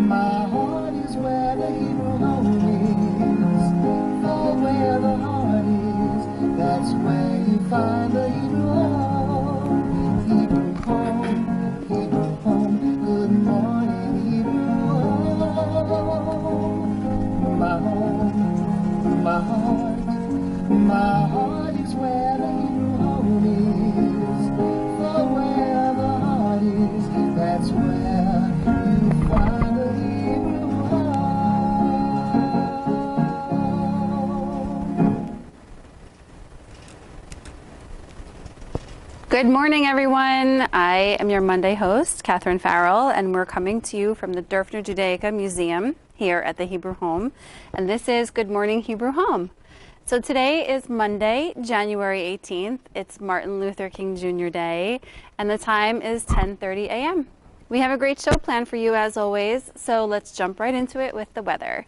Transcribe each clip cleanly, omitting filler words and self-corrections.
My heart is where the Hebrew home is. For where the heart is, that's where you find the Hebrew home. Hebrew home, Hebrew home. Good morning, Hebrew home. My home, my heart is where the Hebrew home is. For where the heart is, that's where you find the Hebrew home. Good morning, everyone. I am your Monday host, Catherine Farrell, and we're coming to you from the Dörfner Judaica Museum here at the Hebrew Home. And this is Good Morning Hebrew Home. So today is Monday, January 18th. It's Martin Luther King Jr. Day, and the time is 10:30 a.m. We have a great show planned for you as always, so let's jump right into it with the weather.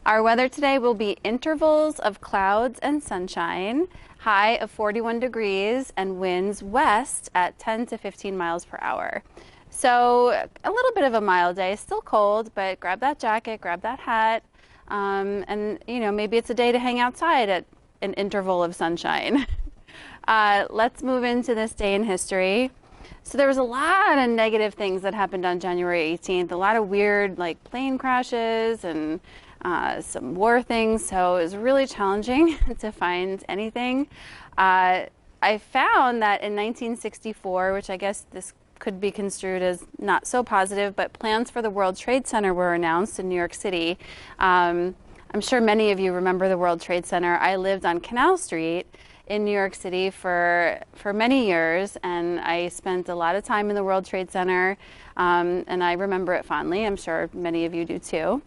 Our weather today will be intervals of clouds and sunshine, high of 41 degrees, and winds west at 10 to 15 miles per hour. So a little bit of a mild day, still cold, but grab that jacket, grab that hat, and maybe it's a day to hang outside at an interval of sunshine. Let's move into this day in history. So there was a lot of negative things that happened on January 18th, a lot of weird plane crashes and some war things, so it was really challenging to find anything. I found that in 1964, which I guess this could be construed as not so positive, but plans for the World Trade Center were announced in New York City. I'm sure many of you remember the World Trade Center. I lived on Canal Street in New York City for many years, and I spent a lot of time in the World Trade Center, and I remember it fondly. I'm sure many of you do too.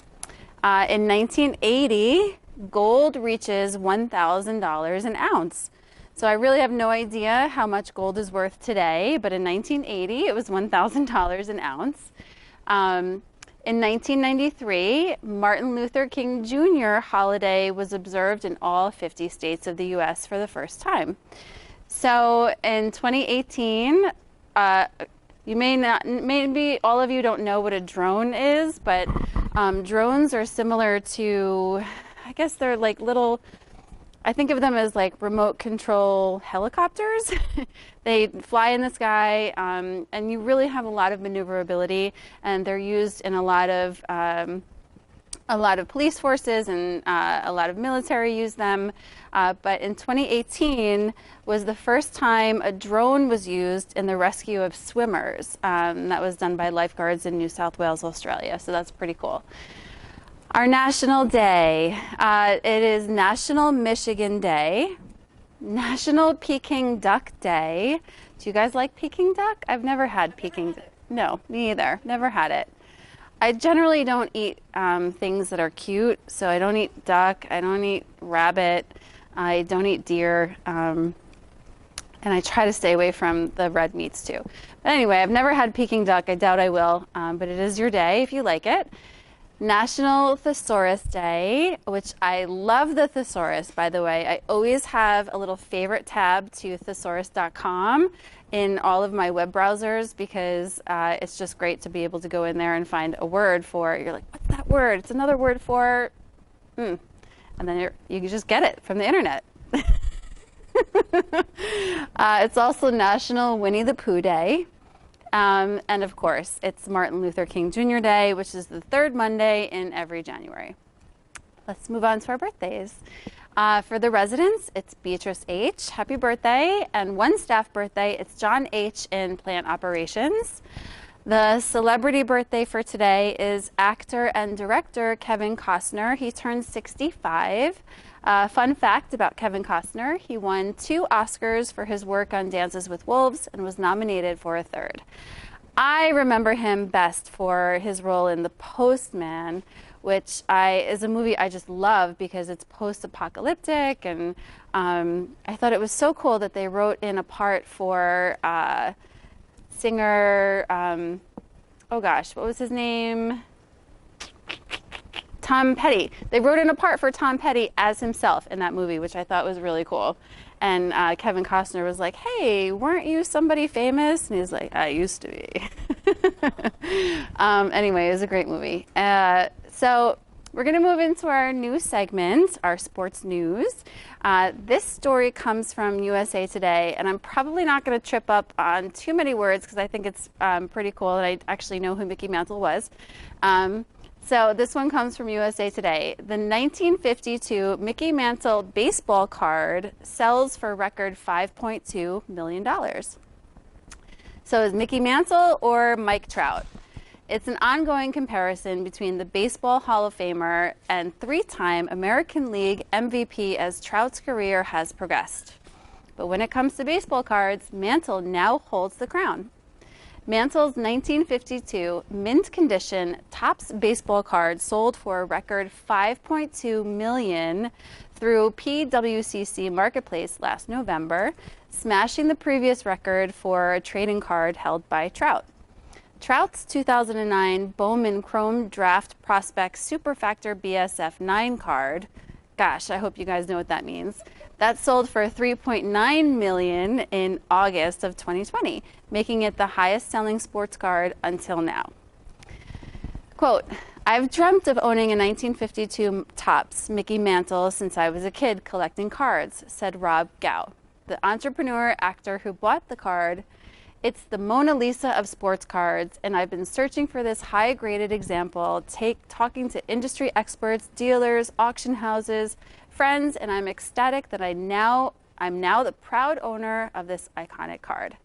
In 1980, gold reaches $1,000 an ounce. So I really have no idea how much gold is worth today, but in 1980, it was $1,000 an ounce. In 1993, Martin Luther King Jr. holiday was observed in all 50 states of the U.S. for the first time. So in 2018, maybe all of you don't know what a drone is, but drones are similar to, I guess they're like little, I think of them as like remote control helicopters. They fly in the sky, and you really have a lot of maneuverability, and they're used in a lot of police forces, and a lot of military use them. But in 2018 was the first time a drone was used in the rescue of swimmers. That was done by lifeguards in New South Wales, Australia. So that's pretty cool. Our national day. It is National Michigan Day, National Peking Duck Day. Do you guys like Peking duck? I've never had Peking duck. No, me either. Never had it. I generally don't eat things that are cute, so I don't eat duck, I don't eat rabbit, I don't eat deer, and I try to stay away from the red meats too. But anyway, I've never had Peking duck. I doubt I will, but it is your day if you like it. National Thesaurus Day, which I love the thesaurus, by the way. I always have a little favorite tab to thesaurus.com in all of my web browsers because it's just great to be able to go in there and find a word for, you're like, what's that word? It's another word for, and then you can just get it from the internet. It's also National Winnie the Pooh Day. And of course, it's Martin Luther King Jr. Day, which is the third Monday in every January. Let's move on to our birthdays. For the residents, it's Beatrice H. Happy birthday. And one staff birthday, it's John H. in plant operations. The celebrity birthday for today is actor and director Kevin Costner. He turned 65. Fun fact about Kevin Costner, he won 2 Oscars for his work on Dances with Wolves and was nominated for a 3rd. I remember him best for his role in The Postman, which is a movie I just love because it's post-apocalyptic, and I thought it was so cool that they wrote in a part for singer, oh gosh, what was his name? Tom Petty. They wrote in a part for Tom Petty as himself in that movie, which I thought was really cool. And Kevin Costner was like, hey, weren't you somebody famous? And he's like, I used to be. Anyway, it was a great movie. So we're going to move into our new segment, our sports news. This story comes from USA Today, and I'm probably not going to trip up on too many words because I think it's pretty cool, and I actually know who Mickey Mantle was. So this one comes from USA Today. The 1952 Mickey Mantle baseball card sells for a record $5.2 million. So is Mickey Mantle or Mike Trout? It's an ongoing comparison between the Baseball Hall of Famer and three-time American League MVP as Trout's career has progressed. But when it comes to baseball cards, Mantle now holds the crown. Mantle's 1952 mint condition Topps baseball card sold for a record $5.2 million through PWCC Marketplace last November, smashing the previous record for a trading card held by Trout. Trout's 2009 Bowman Chrome Draft Prospect Superfactor BSF 9 card, gosh, I hope you guys know what that means, that sold for $3.9 million in August of 2020, making it the highest selling sports card until now. Quote, I've dreamt of owning a 1952 Topps Mickey Mantle since I was a kid collecting cards, said Rob Gow, the entrepreneur actor who bought the card. It's the Mona Lisa of sports cards, and I've been searching for this high-graded example, talking to industry experts, dealers, auction houses, friends, and I'm ecstatic that I'm now the proud owner of this iconic card.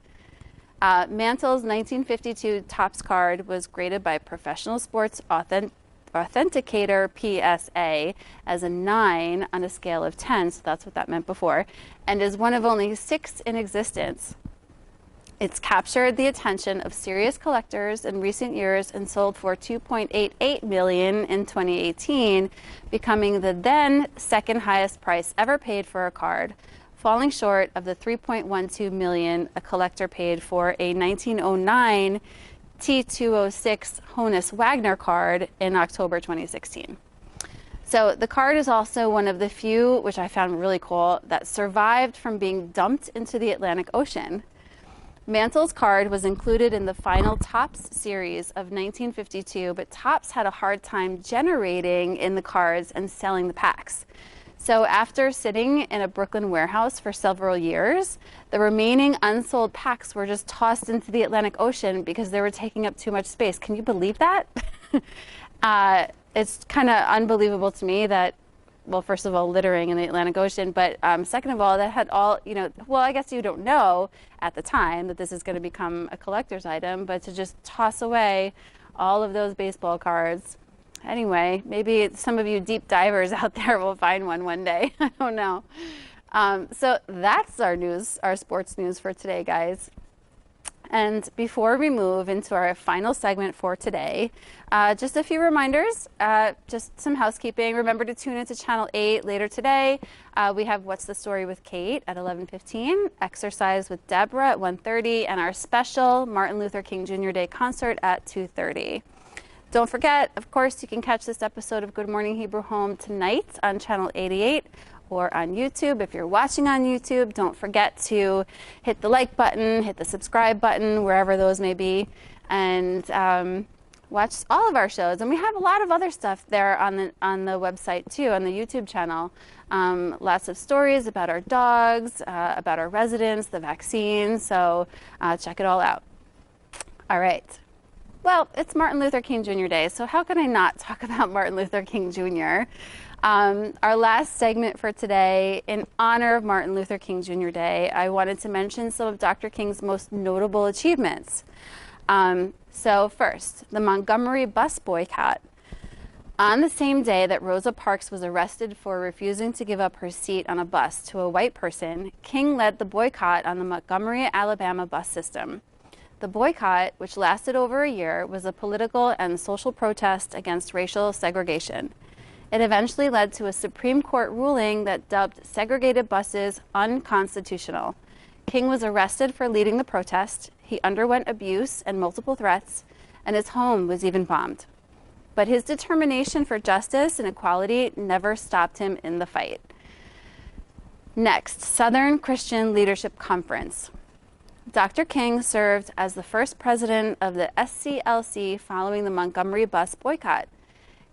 Mantle's 1952 Topps card was graded by Professional Sports Authenticator PSA as a 9 on a scale of 10, so that's what that meant before, and is one of only 6 in existence. It's captured the attention of serious collectors in recent years and sold for $2.88 million in 2018, becoming the then second highest price ever paid for a card, falling short of the $3.12 million a collector paid for a 1909 T206 Honus Wagner card in October 2016. So the card is also one of the few, which I found really cool, that survived from being dumped into the Atlantic Ocean. Mantle's card was included in the final Topps series of 1952, but Topps had a hard time generating in the cards and selling the packs. So after sitting in a Brooklyn warehouse for several years, the remaining unsold packs were just tossed into the Atlantic Ocean because they were taking up too much space. Can you believe that? It's kind of unbelievable to me that, well, first of all, littering in the Atlantic Ocean, but second of all, that had all, well, I guess you don't know at the time that this is going to become a collector's item, but to just toss away all of those baseball cards. Anyway, maybe some of you deep divers out there will find one day. I don't know. So that's our news, our sports news for today, guys. And before we move into our final segment for today, just a few reminders, just some housekeeping. Remember to tune into Channel 8 later today. We have What's the Story with Kate at 11:15, Exercise with Deborah at 1:30, and our special Martin Luther King Jr. Day concert at 2:30. Don't forget, of course, you can catch this episode of Good Morning Hebrew Home tonight on Channel 88 or on YouTube. If you're watching on YouTube, don't forget to hit the like button, hit the subscribe button, wherever those may be, and watch all of our shows. And we have a lot of other stuff there on the website too, on the YouTube channel. Lots of stories about our dogs, about our residents, the vaccine. So check it all out. All right. Well, it's Martin Luther King Jr. Day, so how can I not talk about Martin Luther King Jr.? Our last segment for today, in honor of Martin Luther King Jr. Day, I wanted to mention some of Dr. King's most notable achievements. So first, the Montgomery bus boycott. On the same day that Rosa Parks was arrested for refusing to give up her seat on a bus to a white person, King led the boycott on the Montgomery, Alabama bus system. The boycott, which lasted over a year, was a political and social protest against racial segregation. It eventually led to a Supreme Court ruling that dubbed segregated buses unconstitutional. King was arrested for leading the protest. He underwent abuse and multiple threats, and his home was even bombed. but his determination for justice and equality never stopped him in the fight. Next, Southern Christian Leadership Conference. Dr. King served as the first president of the SCLC following the Montgomery bus boycott.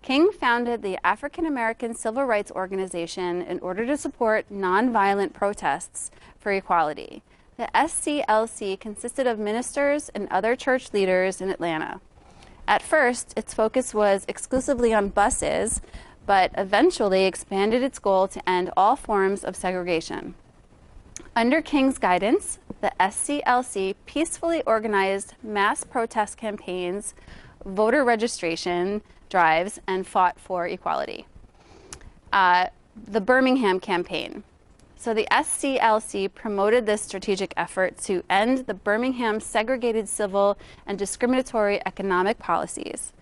King founded the African American Civil Rights Organization in order to support nonviolent protests for equality. The SCLC consisted of ministers and other church leaders in Atlanta. At first, its focus was exclusively on buses, but eventually expanded its goal to end all forms of segregation. Under King's guidance, the SCLC peacefully organized mass protest campaigns, voter registration drives, and fought for equality. The Birmingham campaign. So the SCLC promoted this strategic effort to end the Birmingham segregated civil and discriminatory economic policies.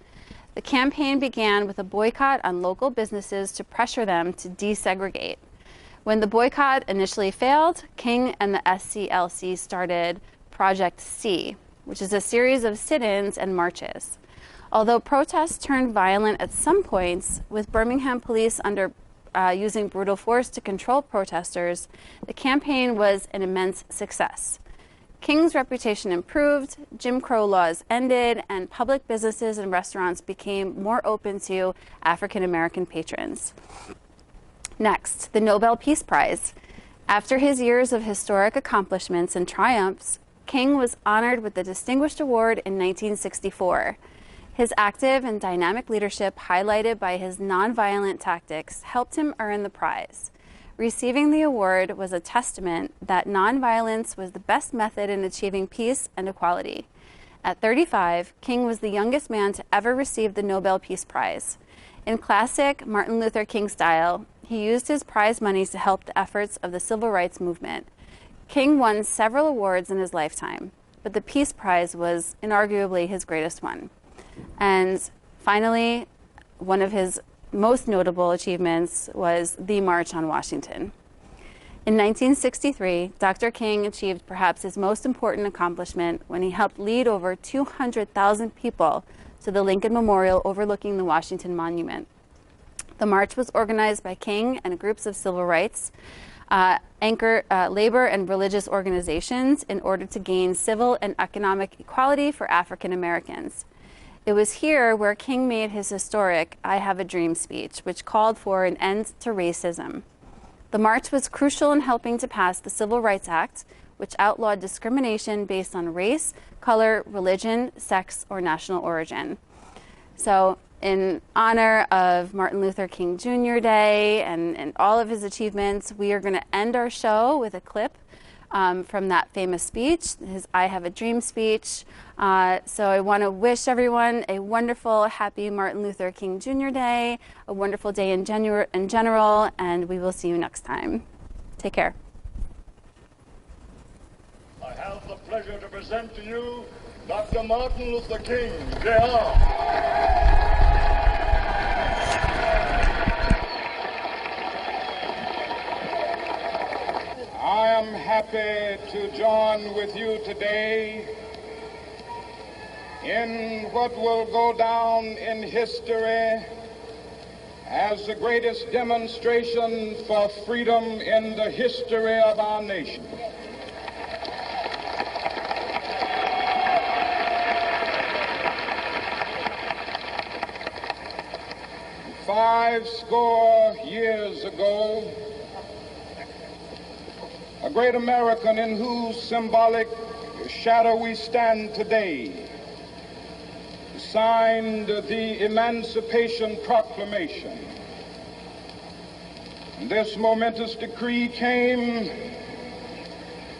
The campaign began with a boycott on local businesses to pressure them to desegregate. When the boycott initially failed, King and the SCLC started Project C, which is a series of sit-ins and marches. Although protests turned violent at some points, with Birmingham police using brutal force to control protesters, the campaign was an immense success. King's reputation improved, Jim Crow laws ended, and public businesses and restaurants became more open to African American patrons. Next, the Nobel Peace Prize. After his years of historic accomplishments and triumphs, King was honored with the Distinguished Award in 1964. His active and dynamic leadership, highlighted by his nonviolent tactics, helped him earn the prize. Receiving the award was a testament that nonviolence was the best method in achieving peace and equality. At 35, King was the youngest man to ever receive the Nobel Peace Prize. In classic Martin Luther King style, he used his prize money to help the efforts of the civil rights movement. King won several awards in his lifetime, but the Peace Prize was inarguably his greatest one. And finally, one of his most notable achievements was the March on Washington. In 1963, Dr. King achieved perhaps his most important accomplishment when he helped lead over 200,000 people to the Lincoln Memorial overlooking the Washington Monument. The march was organized by King and groups of civil rights, labor and religious organizations in order to gain civil and economic equality for African Americans. It was here where King made his historic "I Have a Dream" speech, which called for an end to racism. The march was crucial in helping to pass the Civil Rights Act, which outlawed discrimination based on race, color, religion, sex, or national origin. So, in honor of Martin Luther King Jr. Day and all of his achievements, we are going to end our show with a clip from that famous speech, his "I Have a Dream" speech. So I want to wish everyone a wonderful, happy Martin Luther King Jr. Day, a wonderful day in general, and we will see you next time. Take care. I have the pleasure to present to you Dr. Martin Luther King, Jr. I am happy to join with you today in what will go down in history as the greatest demonstration for freedom in the history of our nation. Five score years ago, a great American in whose symbolic shadow we stand today signed the Emancipation Proclamation. This momentous decree came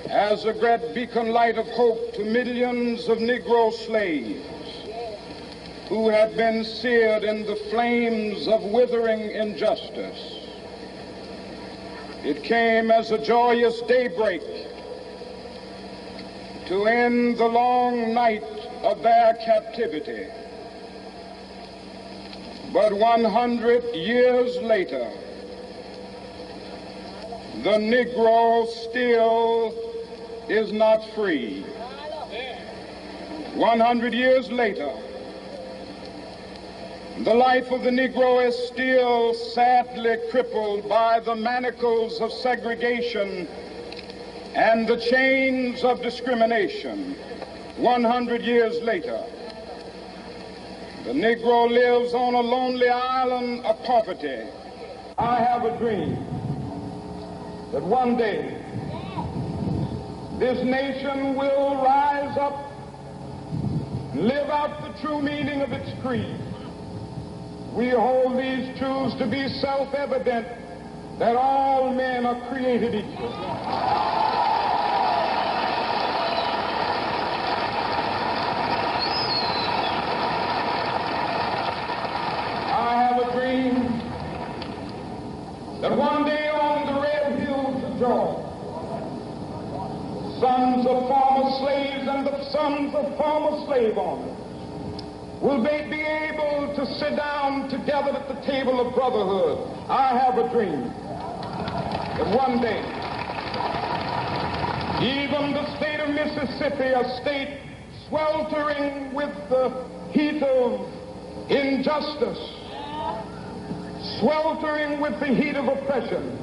as a great beacon light of hope to millions of Negro slaves who had been seared in the flames of withering injustice. It came as a joyous daybreak to end the long night of their captivity. But 100 years later, the Negro still is not free. 100 years later, The life of the Negro is still sadly crippled by the manacles of segregation and the chains of discrimination. 100 years later, the Negro lives on a lonely island of poverty. I have a dream that one day this nation will rise up and live out the true meaning of its creed. We hold these truths to be self-evident, that all men are created equal. I have a dream that one day on the red hills of Georgia, sons of former slaves and the sons of former slave owners will they be able to sit down together at the table of brotherhood. I have a dream that one day, even the state of Mississippi, a state sweltering with the heat of injustice, sweltering with the heat of oppression,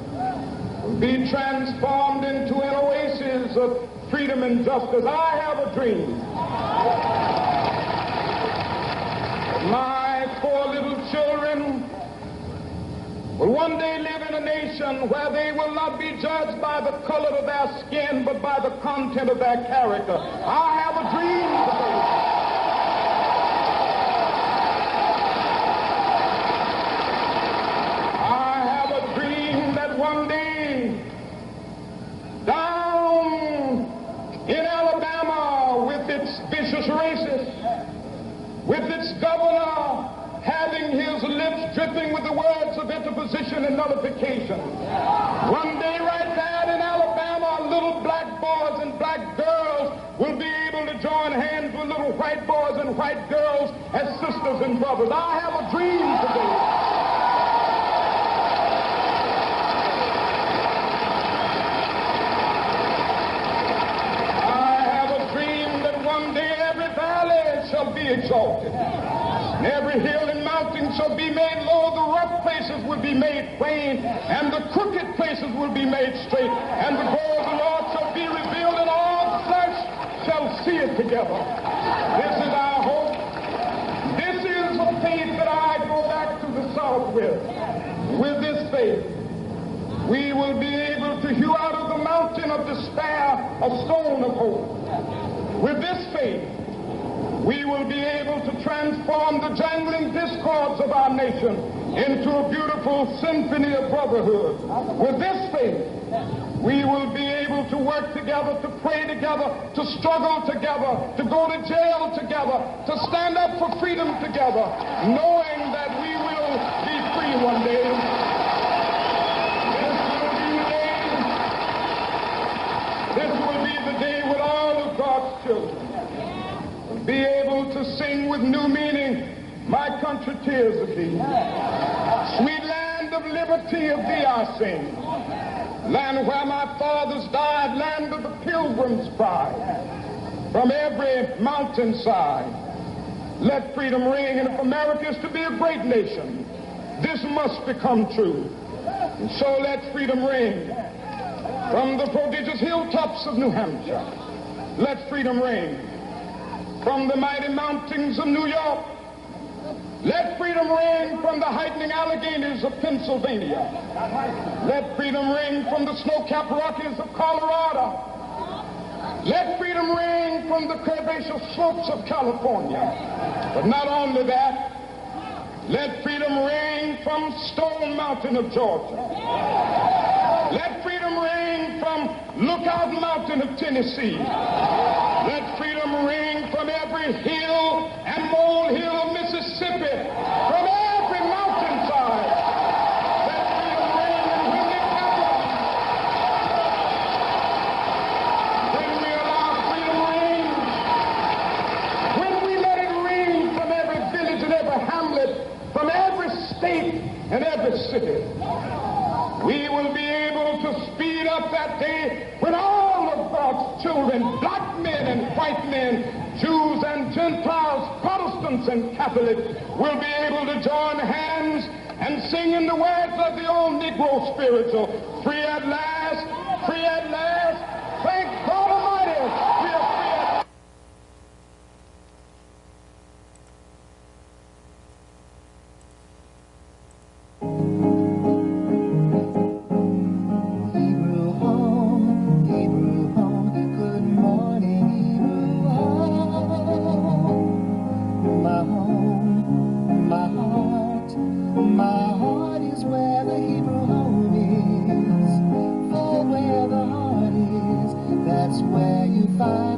will be transformed into an oasis of freedom and justice. I have a dream. My four little children will one day live in a nation where they will not be judged by the color of their skin, but by the content of their character. I have a dream today. I have a dream that one day, down in Alabama, with its vicious racists, with its governor having his lips dripping with the words of interposition and nullification. One day right there in Alabama, little black boys and black girls will be able to join hands with little white boys and white girls as sisters and brothers. I have a dream today. I have a dream that one day every valley shall be exalted, and every hill and mountain shall be made low. The rough places will be made plain, and the crooked places will be made straight, and the glory of the Lord shall be revealed, and all flesh shall see it together. This is our hope. This is the faith that I go back to the South with. With this faith, we will be able to hew out of the mountain of despair a stone of hope. With this faith, we will be able to transform the jangling discords of our nation into a beautiful symphony of brotherhood. With this faith, we will be able to work together, to pray together, to struggle together, to go to jail together, to stand up for freedom together, knowing that we will be free one day. This will be the day with all of God's children be able to sing with new meaning, my country, tears of thee. Sweet land of liberty, of thee I sing. Land where my fathers died, land of the pilgrim's pride. From every mountainside, let freedom ring. And if America is to be a great nation, this must become true. And so let freedom ring. From the prodigious hilltops of New Hampshire, let freedom ring. From the mighty mountains of New York, let freedom ring. From the heightening Alleghenies of Pennsylvania, let freedom ring. From the snow-capped Rockies of Colorado, let freedom ring. From the curvaceous slopes of California. But not only that, let freedom ring from Stone Mountain of Georgia. Let freedom ring from Lookout Mountain of Tennessee. Let freedom ring from every hill and molehill of Mississippi, from every mountainside. Let freedom ring, and when they gather, when we allow freedom ring, when we let it ring from every village and every hamlet, from every state and every city, we will be able to speed up that day when all of God's children, black men and white men, Jews and Gentiles, Protestants and Catholics will be able to join hands and sing in the words of the old Negro spiritual, free at last, free at last, thank God Almighty, we are free at last. Hebrew home, good morning, Hebrew home. My heart is where the Hebrew home is. For where the heart is, that's where you find